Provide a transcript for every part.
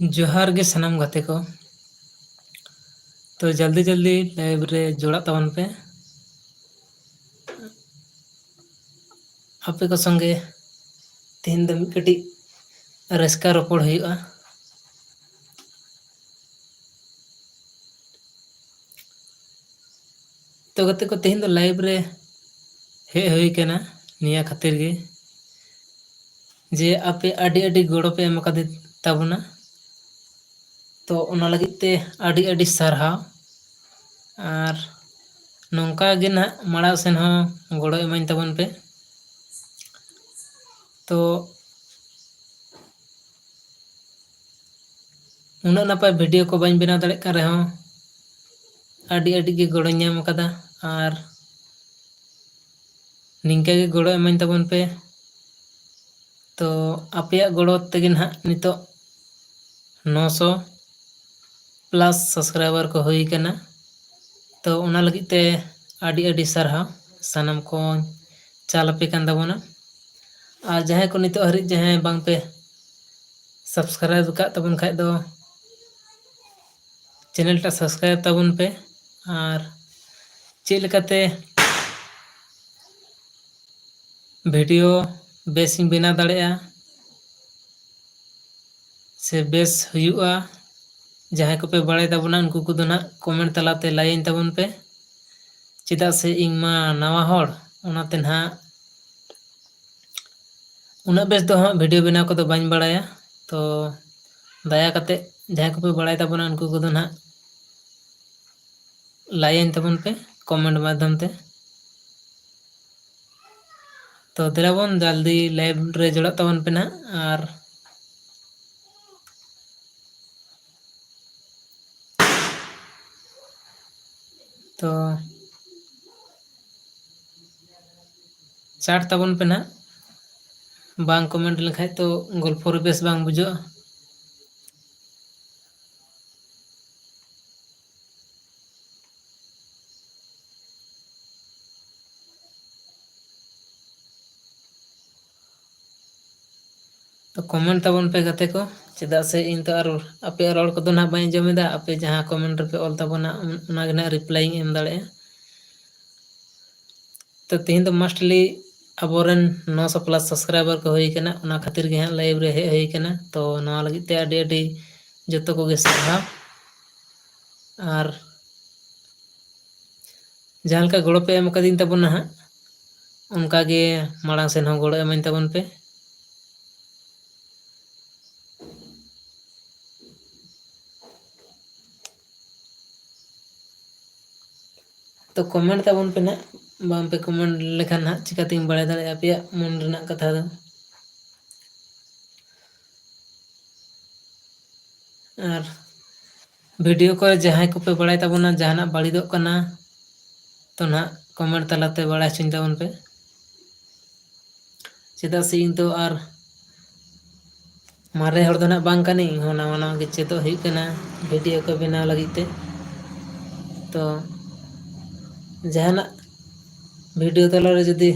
जोहार गे सानाम गाते को। तो जल्दी जल्दी लाइव रे जोड़ा तबन पे आपे को संगे तीन दम कटी रस्का रोपड़ हुआ। तो गाते को तीन दो लाइव रे हे हुई केना निया खातिर गे जे आपे आडी आडी गोड़ो पे एम कदे ताबुना। तो उना लगित ते आडी आडी सारहाव आर नौका गे ना माड़ा सेन हो गोड़ो एमाइन तबन पे। तो उना नपाय वीडियो को बाइन बनाव दाड़े कान रेहों आडी आडी गे गोड़ो ᱧᱟᱢ कदा आर निंका गे गोड़ो एमाइन तबन पे। तो आपे गोड़ो तेगे ना नितो 900 प्लस सब्सक्राइबर को हुई कना। तो उना लगित ते आडी आडी सारहाव सानाम को चाल पे कान दाबोना। आर जहां को नितो हरि जहां बांग पे सब्सक्राइब का तबन खाय दो चैनल टा सब्सक्राइब तबन पे आर चेक लेकाते वीडियो बेसिंग बना दाड़ेया से बेस हुआ। जहां को पे बड़ाई ताबोना उनको को दो ना कमेंट तलाते लाइन ताबन पे चेदा से इंग मा नवा होड़ उनाते ना उना बेस दो हाँ वीडियो बनाव को दो बाइन बड़ाया। तो दया कते जहां को पे बड़ाई ताबोना उनको को दो ना लाइन ताबन पे कमेंट माध्यम ते। तो देलाबन जल्दी लाइव रे जोड़ा ताबन पे ना आर तो चाट ताबन पे ना बांग कमेंट लेखाय तो गल्प रे बेस बांग बुझो। तो कमेंट ताबन पे गाते को चेदा से इन तो आर आपे रोड को दो ना बाइन जमेदा आपे जहां कमेंट पे ऑल ताबोना उना गे ना रिप्लाई एम दाड़े। तो तीन दो मस्टली अबोरन 900 प्लस सब्सक्राइबर को हुई कना उना खातिर गे हां लाइव रे हे हुई कना। तो नवा लगित ते आडी आडी जतो को गे सारहाव आर जहां लका गोड़ो पे एम कदिन ताबोना हां उनका गे माड़ांग सेन हो गोड़ो एमाइन ताबन पे। तो कमेंट ताबन पे ना बाम पे कमेंट लेखान ना चिकातिंग बड़ाय दाड़े आपे मन रेना कथा दो। आर वीडियो को जहां को पे बड़ाय ताबोना जहाना बाड़ीदो कना तो ना कमेंट तलाते बड़ाय चिन ताबन पे चेदा से इन तो आर मारे हर दो ना बांग कनी हो नवा नवा गे चेदो हुई कना वीडियो को बनाव लगित ते। तो जहाना वीडियो तला रे जदी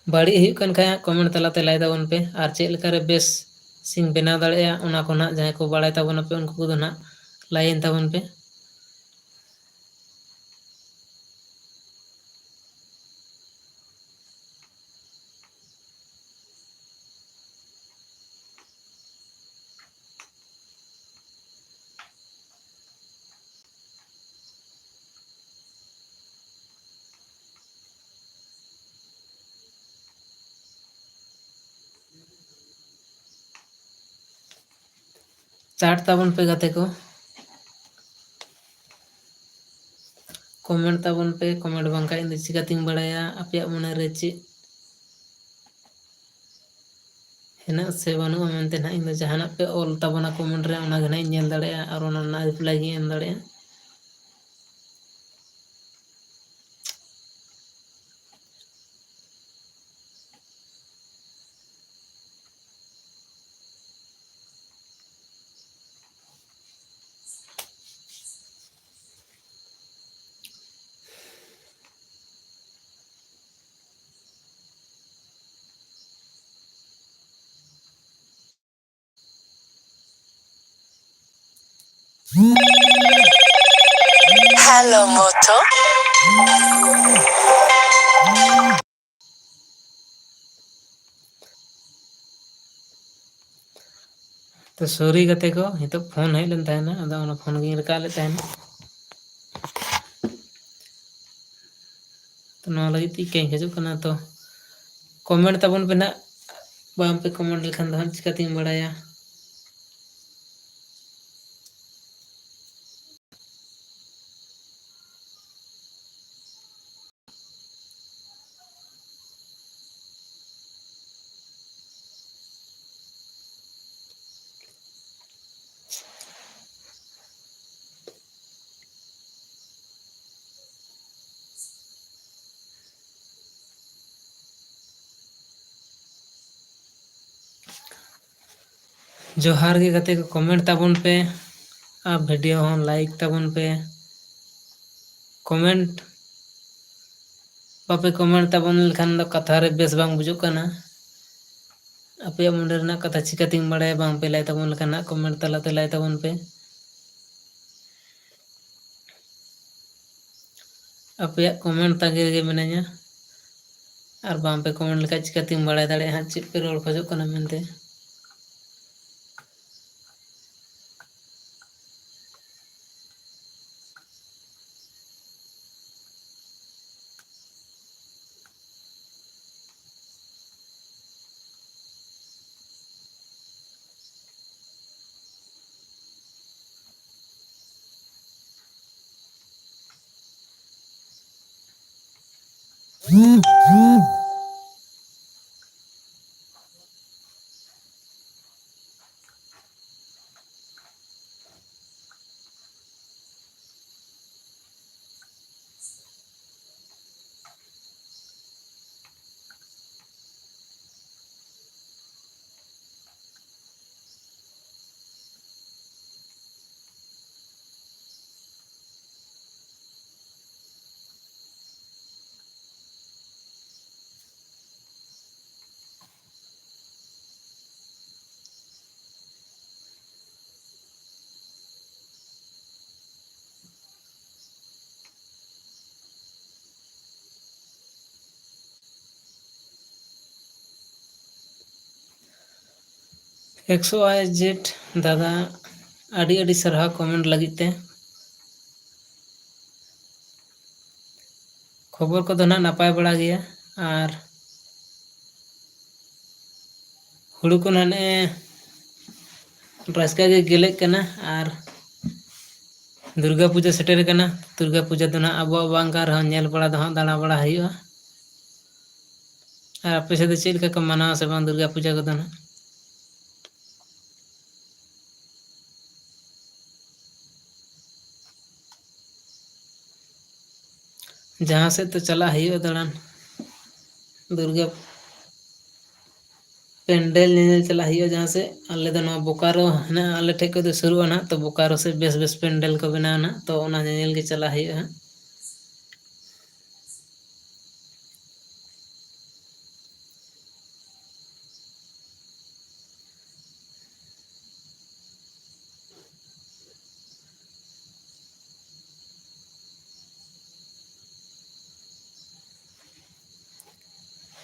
बाड़ी हुई कन खाय कमेंट तलाते लाई ताबन पे आर चेक लेका रे बेस सिंग बनाव दाड़ेया उना को ना जहां को बड़ाय ताबोना पे उनको को दो ना लाइन ताबन पे। चाट ताबन पे गाते को कमेंट ताबन पे कमेंट बांका इन चिकातिंग बड़ाया आपे मने रे चे हेना से बानु मेनते ना इन जहाना पे ऑल ताबना कमेंट रे उना गना नेल दाड़ेया और उना ना रिप्लाई गे एम दाड़ेया। Hello, Moto. तो सॉरी गते को हितो फोन हेज लेन तहना अदो ओना फोन गिन रका ले तहना तो नवा लगी ती के खजु कना तो कमेंट तबन पे ना बाम पे कमेंट लेखन दहन चिकाती बड़ाया जोहार के गते को कमेंट तबन पे आ वीडियो हो लाइक तबन पे कमेंट बापे कमेंट तबन लेखन दो कथा रे बेस बांग बुझुक कना आपे मुंडे रना कथा चिकाती बड़ाया बांग पे लाय तबन लेखन कमेंट तलाते लाय तबन पे आपे कमेंट तांगे गे मिनाया और बांग पे कमेंट लेखा चिकाती बड़ाय दाड़े हां चित पे रोड खजो कना मेनते XYZ दादा आड़ी आड़ी सरहा कमेंट लगित ते खबर को ना नापाय बड़ा गया और हुड़ू को ना ने रास्का के गेले कना और दुर्गा पूजा सेटर कना दुर्गा पूजा दो ना अब बांगा रह नेल बड़ा दो दाड़ा बड़ा हुआ और आपे से चेल का मनावा से बांग दुर्गा पूजा को ना जहाँ से तो चला हुआ दाड़ान दुर्गा पेंडल ने चला हुआ जहाँ से अल्ले दो बोकारो ना अल्ले ठेक को शुरू ना तो बोकारो से बेस बेस पेंडल को बनाना ना तो ओना नेल के चला हुआ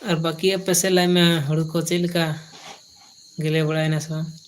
और बाकी पैसे लाई में हुड़ू को चेल का गिले बड़ा से